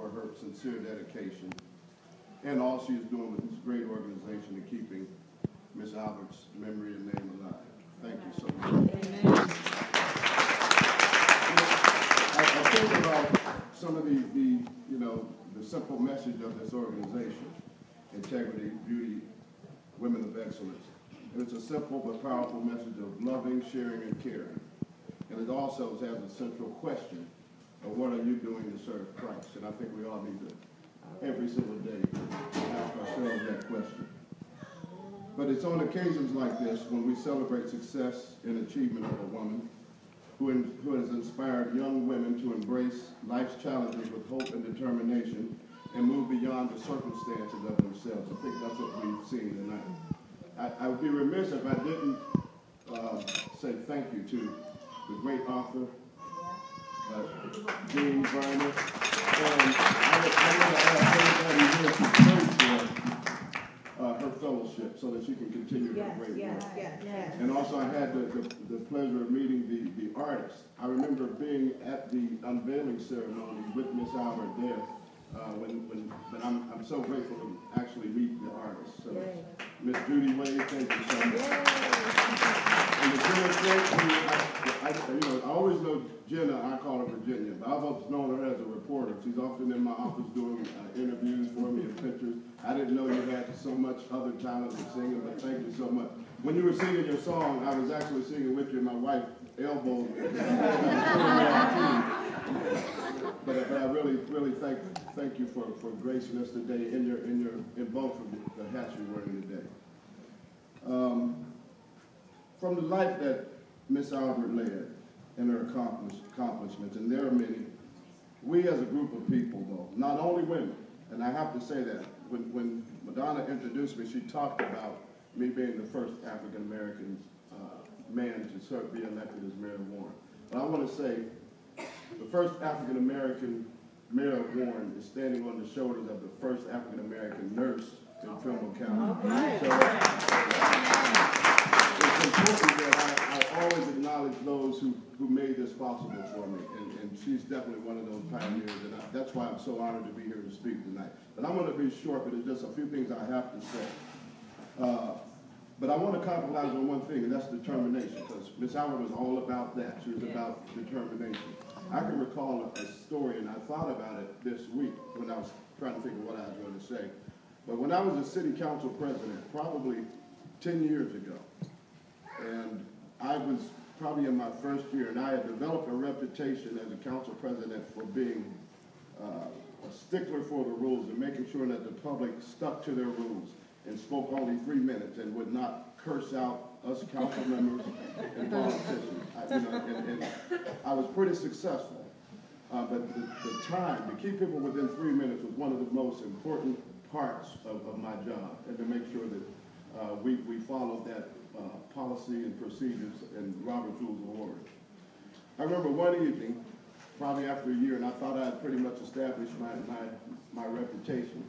for her sincere dedication and all she is doing with this great organization and keeping Miss Albert's memory and name alive. Thank you so much. Amen. I think about some of the simple message of this organization: integrity, beauty, women of excellence. And it's a simple but powerful message of loving, sharing, and caring. And it also has a central question of what are you doing to serve Christ? And I think we all need to, every single day, ask ourselves that question. But it's on occasions like this when we celebrate success and achievement of a woman who has inspired young women to embrace life's challenges with hope and determination and move beyond the circumstances of themselves. I think that's what we've seen tonight. I would be remiss if I didn't say thank you to the great author, Jean Varner. And I want to ask everybody here to pray for her fellowship so that she can continue her great work. Yes. And also I had the pleasure of meeting the artists. I remember being at the unveiling ceremony with Miss Albert there. But I'm so grateful to actually meet the artists. So, Miss Judy Wade, thank you so much. And the Jenna, I always know Jenna. I call her Virginia, but I've always known her as a reporter. She's often in my office doing interviews for me and pictures. I didn't know you had so much other talent in singing, but thank you so much. When you were singing your song, I was actually singing with you, and my wife elbowed me. But I really thank you for gracing us today in both of the hats you're wearing today. From the life that Miss Albert led and her accomplishments, and there are many, we as a group of people, though, not only women, and I have to say that when Madonna introduced me, she talked about me being the first African-American man to be elected as mayor of Warren. But I want to say the first African-American mayor of Warren is standing on the shoulders of the first African-American nurse in Trimble County. Right. So it's important that I always acknowledge those who made this possible for me, and she's definitely one of those pioneers, and that's why I'm so honored to be here to speak tonight. But I'm going to be short, but there's just a few things I have to say. But I want to capitalize on one thing, and that's determination, because Miss Albert was all about that. She was about determination. I can recall a story, and I thought about it this week when I was trying to think of what I was going to say. But when I was a city council president, probably 10 years ago, and I was probably in my first year, and I had developed a reputation as a council president for being a stickler for the rules and making sure that the public stuck to their rules and spoke only 3 minutes and would not curse out us council members and politicians. And I was pretty successful. But the time, to keep people within 3 minutes was one of the most important parts of my job, and to make sure that we followed that policy and procedures and Robert's Rules of Order. I remember one evening, probably after a year, and I thought I had pretty much established my reputation.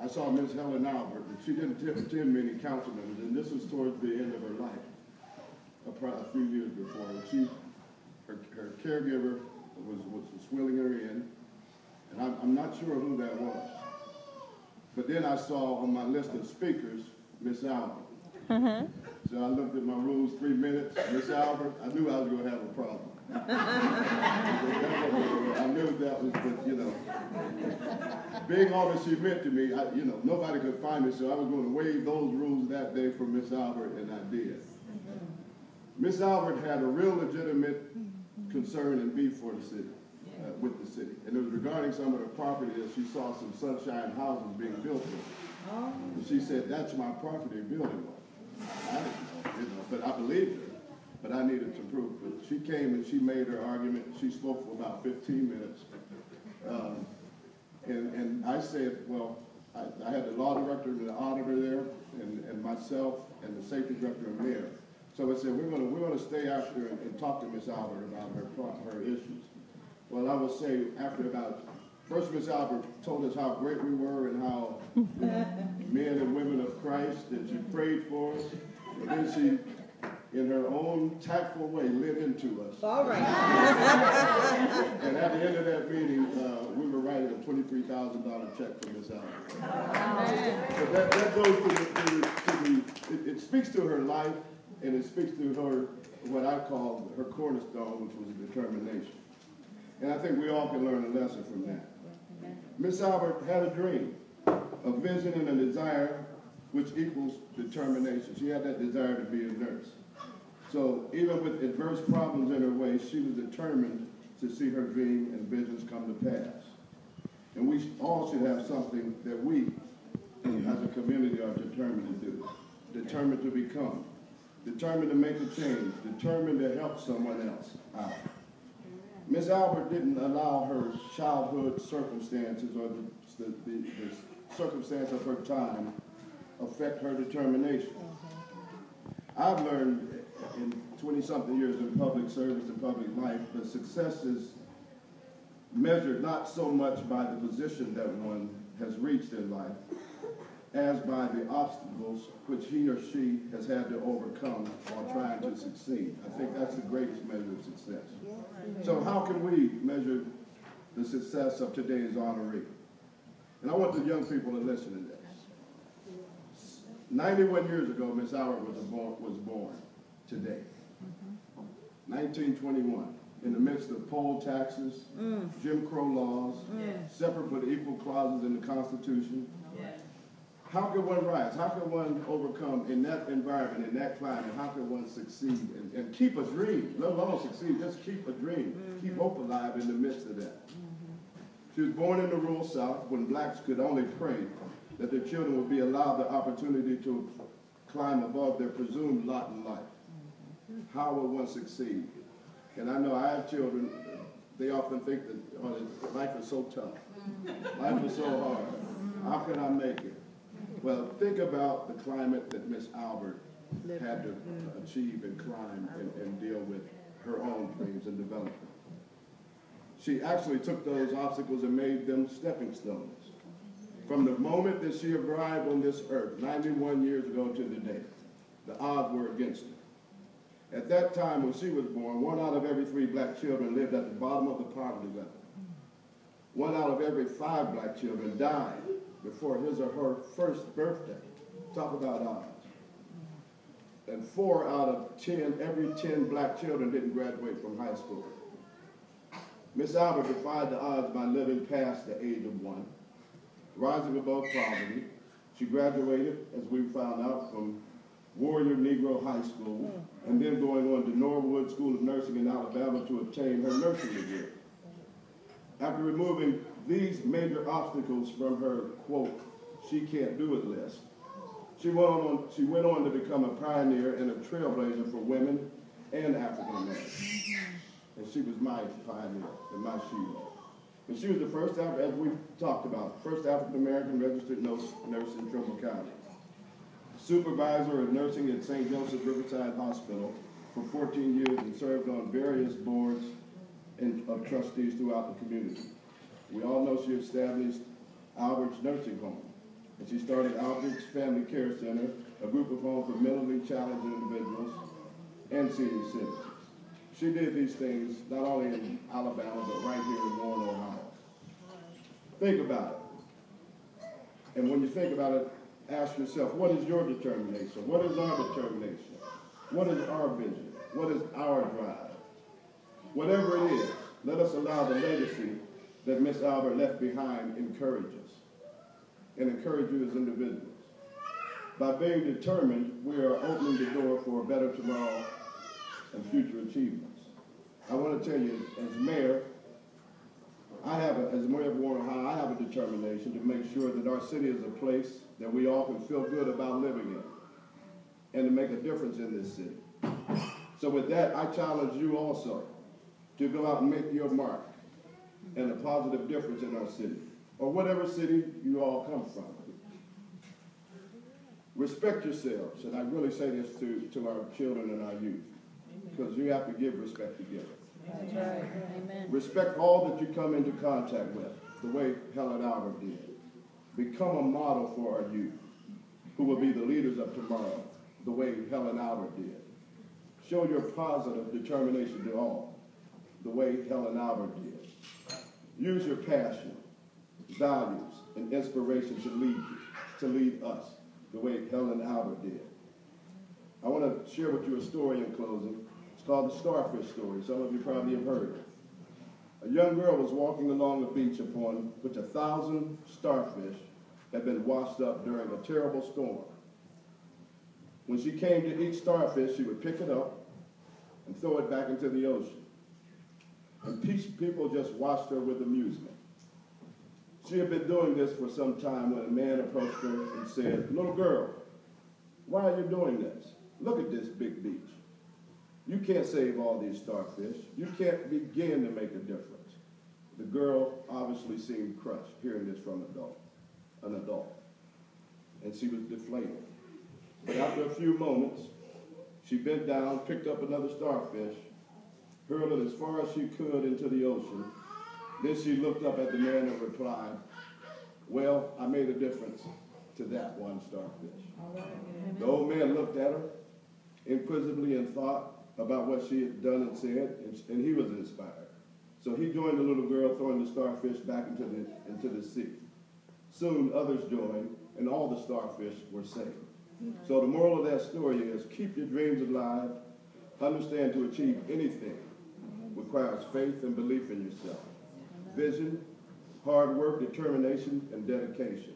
I saw Ms. Helen Albert, and she didn't attend many council members, and this was towards the end of her life, a few years before. And her caregiver was wheeling her in, and I'm not sure who that was. But then I saw on my list of speakers, Miss Albert. Mm-hmm. So I looked at my rules, 3 minutes, Miss Albert, I knew I was going to have a problem. I knew that was, being all that she meant to me, nobody could find me, so I was going to waive those rules that day for Miss Albert, and I did. Miss Albert had a real legitimate concern and beef for the city, with the city. And it was regarding some of the property that she saw some sunshine houses being built in. And she said, that's my property building one. I didn't know, but I believed her. But I needed some proof. But she came and she made her argument. She spoke for about 15 minutes. And I said, well, I had the law director and the auditor there, and myself, and the safety director and mayor. So I said, we're going to stay after and talk to Miss Albert about her issues. Well, I will say, first Miss Albert told us how great we were and how men and women of Christ, that she prayed for us. And then she in her own tactful way, lit into us. All right. And at the end of that meeting, we were writing a $23,000 check for Miss Allen. But that goes to it speaks to her life, and it speaks to her, what I call her cornerstone, which was determination. And I think we all can learn a lesson from that. Miss Albert had a dream, a vision and a desire which equals determination. She had that desire to be a nurse. So even with adverse problems in her way, she was determined to see her dream and visions come to pass. And we all should have something that we, as a community, are determined to do, determined to become, determined to make a change, determined to help someone else out. Miss Albert didn't allow her childhood circumstances or the circumstance of her time affect her determination. I've learned in 20-something years in public service and public life that success is measured not so much by the position that one has reached in life as by the obstacles which he or she has had to overcome while trying to succeed. I think that's the greatest measure of success. So how can we measure the success of today's honoree? And I want the young people to listen to this. 91 years ago, Miss Albert was born today. 1921, in the midst of poll taxes, Jim Crow laws, separate but equal clauses in the Constitution. How can one rise? How can one overcome in that environment, in that climate? How can one succeed and keep a dream? Let alone succeed, just keep a dream. Keep hope alive in the midst of that. She was born in the rural South when blacks could only pray that their children would be allowed the opportunity to climb above their presumed lot in life. How will one succeed? And I know I have children, they often think that life is so tough. Life is so hard. How can I make it? Well, think about the climate that Miss Albert had to achieve and climb and deal with her own dreams and development. She actually took those obstacles and made them stepping stones. From the moment that she arrived on this earth, 91 years ago to the day, the odds were against her. At that time when she was born, 1 out of every 3 black children lived at the bottom of the poverty level. 1 out of every 5 black children died before his or her first birthday. Talk about odds. And 4 out of 10, every 10 black children didn't graduate from high school. Miss Albert defied the odds by living past the age of 1. Rising above poverty, she graduated, as we found out, from Warrior Negro High School, and then going on to Norwood School of Nursing in Alabama to obtain her nursing degree. After removing these major obstacles from her, quote, she can't do it list, she went on to become a pioneer and a trailblazer for women and African Americans. And she was my pioneer and my hero. And she was the first, as we talked about, first African-American registered nurse in Trumbull County. Supervisor of nursing at St. Joseph's Riverside Hospital for 14 years and served on various boards of trustees throughout the community. We all know she established Albert's Nursing Home. And she started Albert's Family Care Center, a group of homes for mentally challenged individuals and senior citizens. She did these things not only in Alabama, but right here in Warren, Ohio. Think about it. And when you think about it, ask yourself, what is your determination? What is our determination? What is our vision? What is our drive? Whatever it is, let us allow the legacy that Miss Albert left behind encourage us and encourage you as individuals. By being determined, we are opening the door for a better tomorrow and future achievements. I want to tell you, as mayor, as mayor of Warren, Ohio, I have a determination to make sure that our city is a place that we all can feel good about living in and to make a difference in this city. So with that, I challenge you also to go out and make your mark and a positive difference in our city, or whatever city you all come from. Respect yourselves, and I really say this to our children and our youth, because you have to give respect to give it. That's right. Amen. Respect all that you come into contact with, the way Helen Albert did. Become a model for our youth, who will be the leaders of tomorrow, the way Helen Albert did. Show your positive determination to all, the way Helen Albert did. Use your passion, values, and inspiration to lead us, the way Helen Albert did. I want to share with you a story in closing. It's called the Starfish Story. Some of you probably have heard it. A young girl was walking along the beach upon which 1,000 starfish had been washed up during a terrible storm. When she came to each starfish, she would pick it up and throw it back into the ocean. And people just watched her with amusement. She had been doing this for some time when a man approached her and said, "Little girl, why are you doing this? Look at this big beach. You can't save all these starfish. You can't begin to make a difference." The girl obviously seemed crushed hearing this from an adult, and she was deflated. But after a few moments, she bent down, picked up another starfish, hurled it as far as she could into the ocean. Then she looked up at the man and replied, "Well, I made a difference to that one starfish." The old man looked at her inquisitively and thought about what she had done and said, and he was inspired. So he joined the little girl, throwing the starfish back into the sea. Soon others joined, and all the starfish were saved. So the moral of that story is, keep your dreams alive. Understand to achieve anything requires faith and belief in yourself, vision, hard work, determination, and dedication.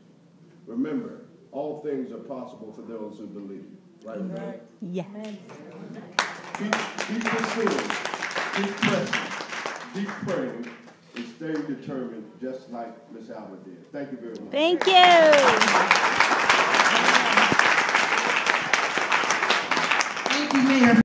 Remember, all things are possible for those who believe. Right? Right. Yes. Keep pursuing, keep pressing, keep praying, and stay determined, just like Miss Albert did. Thank you very much. Thank you. Thank you, Mayor.